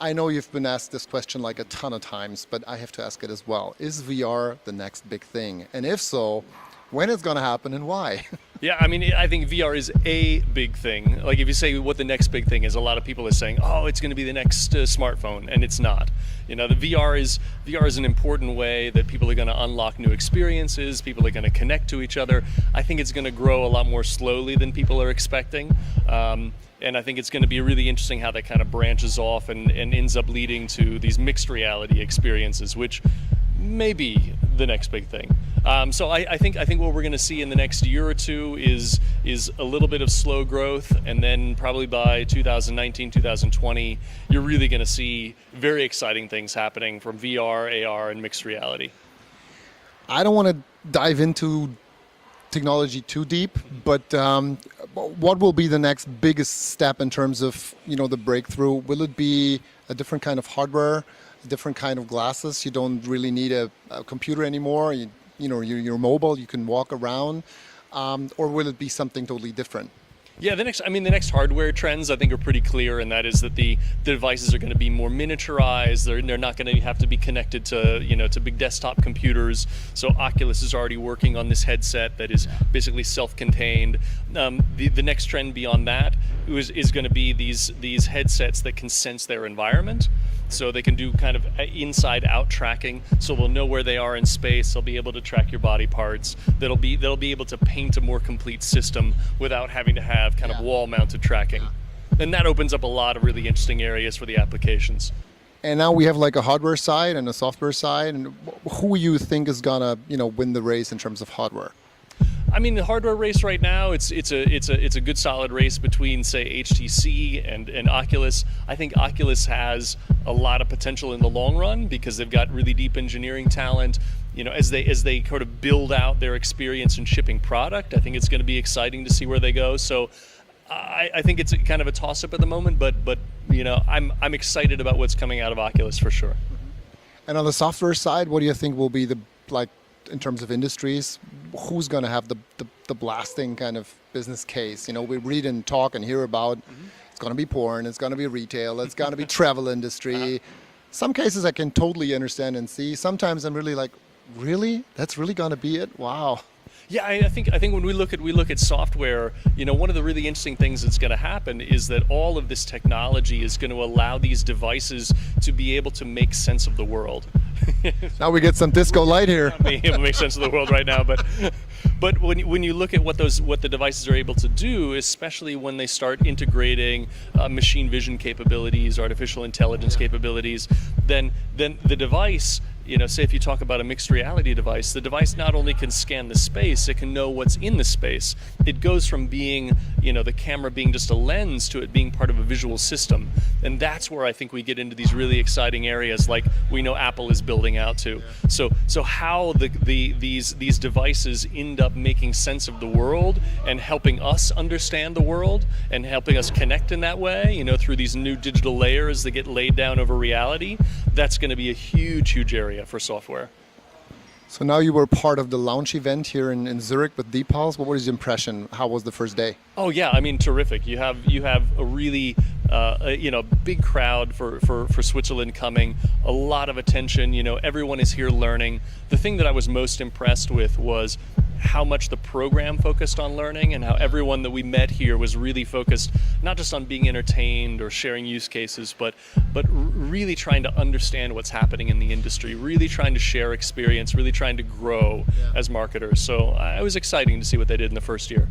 I know you've been asked this question like a ton of times, but I have to ask it as well. Is VR the next big thing? And if so, when it's going to happen and why? Yeah, I mean, I think VR is a big thing. Like if you say what the next big thing is, a lot of people are saying, oh, it's going to be the next smartphone, and it's not. You know, the VR is an important way that people are going to unlock new experiences, people are going to connect to each other. I think it's going to grow a lot more slowly than people are expecting. And I think it's going to be really interesting how that kind of branches off and ends up leading to these mixed reality experiences, which may be the next big thing. So I think what we're going to see in the next year or two is a little bit of slow growth, and then probably by 2019, 2020, you're really going to see very exciting things happening from VR, AR, and mixed reality. I don't want to dive into technology too deep, but what will be the next biggest step in terms of, you know, the breakthrough? Will it be a different kind of hardware, a different kind of glasses? You don't really need a computer anymore. You know, you're mobile, you can walk around, or will it be something totally different? Yeah, the next hardware trends I think are pretty clear, and that is that the devices are going to be more miniaturized. They're not going to have to be connected to, you know, to big desktop computers. So Oculus is already working on this headset that is basically self-contained. The next trend beyond that is going to be these headsets that can sense their environment. So they can do kind of inside-out tracking. So they'll know where they are in space. They'll be able to track your body parts. They'll be able to paint a more complete system without having to have kind of wall-mounted tracking. And that opens up a lot of really interesting areas for the applications. And now we have like a hardware side and a software side. And who you think is gonna, you know, win the race in terms of hardware? I mean, the hardware race right now, it's a good solid race between, say, HTC and Oculus. I think Oculus has a lot of potential in the long run because they've got really deep engineering talent. You know, as they kind of build out their experience in shipping product, I think it's going to be exciting to see where they go. So I think it's kind of a toss-up at the moment, but you know, I'm excited about what's coming out of Oculus for sure. And on the software side, what do you think will be the, like, in terms of industries, who's going to have the blasting kind of business case? You know, we read and talk and hear about it's going to be porn, it's going to be retail, it's going to be travel industry. Some cases I can totally understand and see. Sometimes I'm really like, really? That's really going to be it? Wow. Yeah, I think when we look at software, you know, one of the really interesting things that's going to happen is that all of this technology is going to allow these devices to be able to make sense of the world. Now we get some disco light here. Not being able to make sense of the world right now, but when you look at what the devices are able to do, especially when they start integrating machine vision capabilities, artificial intelligence capabilities, then the device, you know, say if you talk about a mixed reality device, the device not only can scan the space, it can know what's in the space. It goes from being, you know, the camera being just a lens to it being part of a visual system. And that's where I think we get into these really exciting areas like we know Apple is building out to. So how these devices end up making sense of the world and helping us understand the world and helping us connect in that way, you know, through these new digital layers that get laid down over reality, that's going to be a huge, huge area for software. So now you were part of the launch event here in Zurich with DeepPulse. What was your impression? How was the first day? Oh yeah, I mean, terrific. You have a really you know, big crowd for Switzerland coming, a lot of attention. You know, everyone is here learning. The thing that I was most impressed with was how much the program focused on learning and how everyone that we met here was really focused not just on being entertained or sharing use cases, but really trying to understand what's happening in the industry, really trying to share experience, really trying to grow as marketers. So it was exciting to see what they did in the first year.